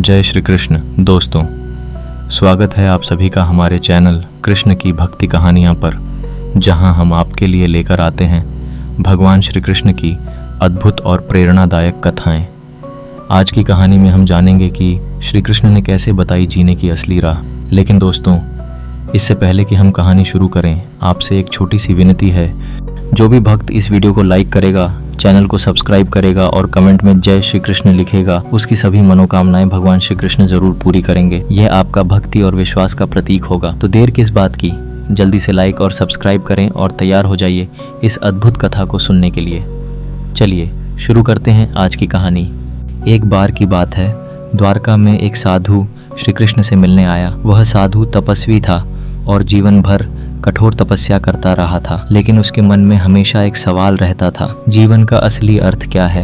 जय श्री कृष्ण। दोस्तों, स्वागत है आप सभी का हमारे चैनल कृष्ण की भक्ति कहानियाँ पर, जहां हम आपके लिए लेकर आते हैं भगवान श्री कृष्ण की अद्भुत और प्रेरणादायक कथाएं। आज की कहानी में हम जानेंगे कि श्री कृष्ण ने कैसे बताई जीने की असली राह। लेकिन दोस्तों, इससे पहले कि हम कहानी शुरू करें, आपसे एक छोटी सी विनती है। जो भी भक्त इस वीडियो को लाइक करेगा, चैनल को सब्सक्राइब करेगा और कमेंट में जय श्री कृष्ण लिखेगा, उसकी सभी मनोकामनाएं भगवान श्री कृष्ण जरूर पूरी करेंगे। यह आपका भक्ति और विश्वास का प्रतीक होगा। तो देर किस बात की, जल्दी से लाइक और सब्सक्राइब करें और तैयार हो जाइए इस अद्भुत कथा को सुनने के लिए। चलिए शुरू करते हैं आज की कहानी। एक बार की बात है, द्वारका में एक साधु श्री कृष्ण से मिलने आया। वह साधु तपस्वी था और जीवन भर कठोर तपस्या करता रहा था, लेकिन उसके मन में हमेशा एक सवाल रहता था, जीवन का असली अर्थ क्या है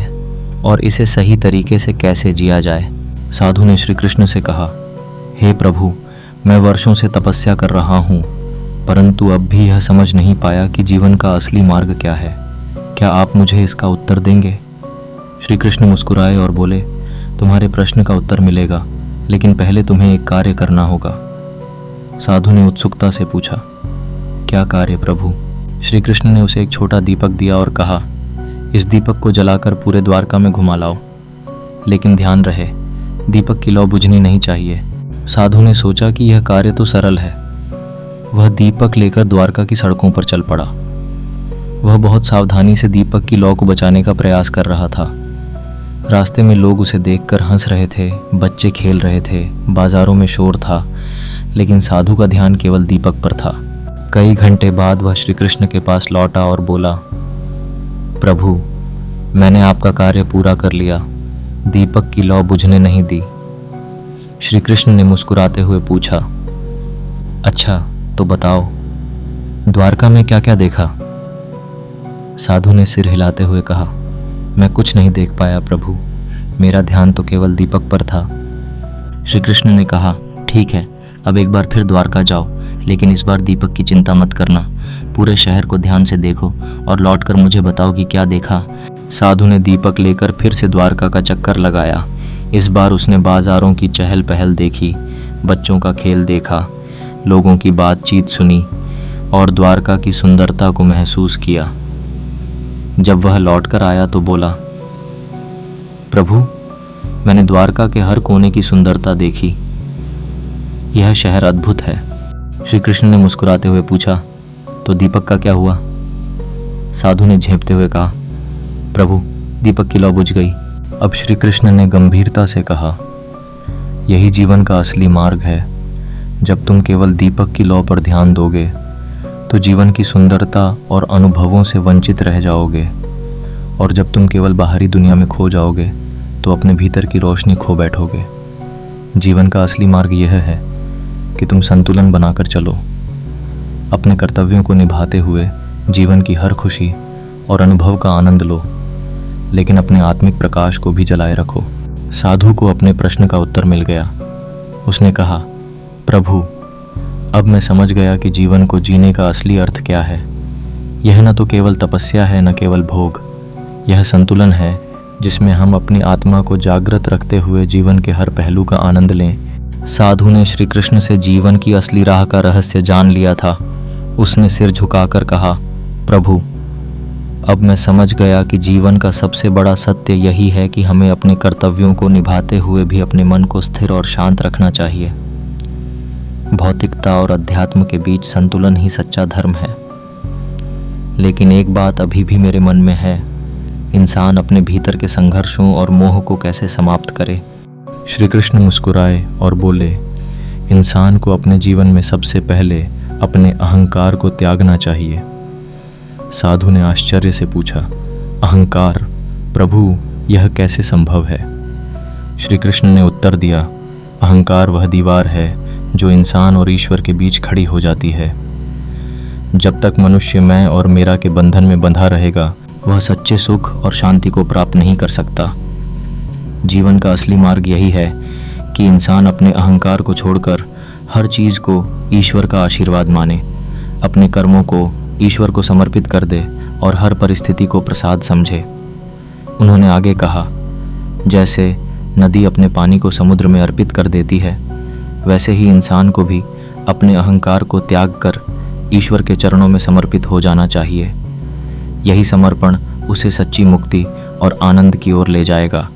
और इसे सही तरीके से कैसे जिया जाए। साधु ने श्री कृष्ण से कहा, हे प्रभु, मैं वर्षों से तपस्या कर रहा हूँ, परंतु अब भी यह समझ नहीं पाया कि जीवन का असली मार्ग क्या है। क्या आप मुझे इसका उत्तर देंगे? श्री कृष्ण मुस्कुराए और बोले, तुम्हारे प्रश्न का उत्तर मिलेगा, लेकिन पहले तुम्हें एक कार्य करना होगा। साधु ने उत्सुकता से पूछा, क्या कार्य प्रभु? श्री कृष्ण ने उसे एक छोटा दीपक दिया और कहा, इस दीपक को जलाकर पूरे द्वारका में घुमा लाओ, लेकिन ध्यान रहे, दीपक की लौ बुझनी नहीं चाहिए। साधु ने सोचा कि यह कार्य तो सरल है। वह दीपक लेकर द्वारका की सड़कों पर चल पड़ा। वह बहुत सावधानी से दीपक की लौ को बचाने का प्रयास कर रहा था। रास्ते में लोग उसे देखकर हंस रहे थे, बच्चे खेल रहे थे, बाजारों में शोर था, लेकिन साधु का ध्यान केवल दीपक पर था। कई घंटे बाद वह श्री कृष्ण के पास लौटा और बोला, प्रभु, मैंने आपका कार्य पूरा कर लिया, दीपक की लौ बुझने नहीं दी। श्री कृष्ण ने मुस्कुराते हुए पूछा, अच्छा तो बताओ, द्वारका में क्या क्या देखा? साधु ने सिर हिलाते हुए कहा, मैं कुछ नहीं देख पाया प्रभु, मेरा ध्यान तो केवल दीपक पर था। श्री कृष्ण ने कहा, ठीक है, अब एक बार फिर द्वारका जाओ, लेकिन इस बार दीपक की चिंता मत करना। पूरे शहर को ध्यान से देखो और लौटकर मुझे बताओ कि क्या देखा। साधु ने दीपक लेकर फिर से द्वारका का चक्कर लगाया। इस बार उसने बाजारों की चहल पहल देखी, बच्चों का खेल देखा, लोगों की बातचीत सुनी और द्वारका की सुंदरता को महसूस किया। जब वह लौटकर आया तो बोला, प्रभु, मैंने द्वारका के हर कोने की सुंदरता देखी। यह शहर अद्भुत है। श्री कृष्ण ने मुस्कुराते हुए पूछा, तो दीपक का क्या हुआ? साधु ने झेंपते हुए कहा, प्रभु, दीपक की लौ बुझ गई। अब श्री कृष्ण ने गंभीरता से कहा, यही जीवन का असली मार्ग है। जब तुम केवल दीपक की लौ पर ध्यान दोगे तो जीवन की सुंदरता और अनुभवों से वंचित रह जाओगे, और जब तुम केवल बाहरी दुनिया में खो जाओगे तो अपने भीतर की रोशनी खो बैठोगे। जीवन का असली मार्ग यह है कि तुम संतुलन बनाकर चलो, अपने कर्तव्यों को निभाते हुए जीवन की हर खुशी और अनुभव का आनंद लो, लेकिन अपने आत्मिक प्रकाश को भी जलाए रखो। साधु को अपने प्रश्न का उत्तर मिल गया। उसने कहा, प्रभु, अब मैं समझ गया कि जीवन को जीने का असली अर्थ क्या है। यह न तो केवल तपस्या है, न केवल भोग। यह संतुलन है जिसमें हम अपनी आत्मा को जागृत रखते हुए जीवन के हर पहलू का आनंद लें। साधु ने श्री कृष्ण से जीवन की असली राह का रहस्य जान लिया था। उसने सिर झुकाकर कहा, प्रभु, अब मैं समझ गया कि जीवन का सबसे बड़ा सत्य यही है कि हमें अपने कर्तव्यों को निभाते हुए भी अपने मन को स्थिर और शांत रखना चाहिए। भौतिकता और अध्यात्म के बीच संतुलन ही सच्चा धर्म है। लेकिन एक बात अभी भी मेरे मन में है, इंसान अपने भीतर के संघर्षों और मोह को कैसे समाप्त करे। श्री कृष्ण मुस्कुराए और बोले, इंसान को अपने जीवन में सबसे पहले अपने अहंकार को त्यागना चाहिए। साधु ने आश्चर्य से पूछा, अहंकार? प्रभु, यह कैसे संभव है? श्री कृष्ण ने उत्तर दिया, अहंकार वह दीवार है जो इंसान और ईश्वर के बीच खड़ी हो जाती है। जब तक मनुष्य मैं और मेरा के बंधन में बंधा रहेगा, वह सच्चे सुख और शांति को प्राप्त नहीं कर सकता। जीवन का असली मार्ग यही है कि इंसान अपने अहंकार को छोड़कर हर चीज़ को ईश्वर का आशीर्वाद माने, अपने कर्मों को ईश्वर को समर्पित कर दे और हर परिस्थिति को प्रसाद समझे। उन्होंने आगे कहा, जैसे नदी अपने पानी को समुद्र में अर्पित कर देती है, वैसे ही इंसान को भी अपने अहंकार को त्याग कर ईश्वर के चरणों में समर्पित हो जाना चाहिए। यही समर्पण उसे सच्ची मुक्ति और आनंद की ओर ले जाएगा।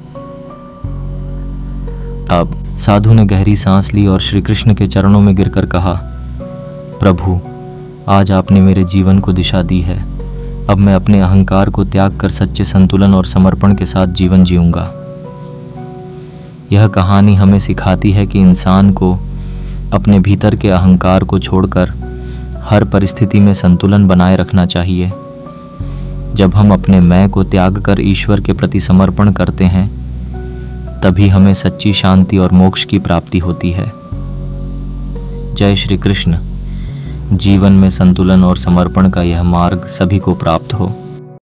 अब साधु ने गहरी सांस ली और श्री कृष्ण के चरणों में गिरकर कहा, प्रभु, आज आपने मेरे जीवन को दिशा दी है। अब मैं अपने अहंकार को त्याग कर सच्चे संतुलन और समर्पण के साथ जीवन जीऊंगा। यह कहानी हमें सिखाती है कि इंसान को अपने भीतर के अहंकार को छोड़कर हर परिस्थिति में संतुलन बनाए रखना चाहिए। जब हम अपने मैं को त्याग कर ईश्वर के प्रति समर्पण करते हैं, तभी हमें सच्ची शांति और मोक्ष की प्राप्ति होती है। जय श्री कृष्ण। जीवन में संतुलन और समर्पण का यह मार्ग सभी को प्राप्त हो।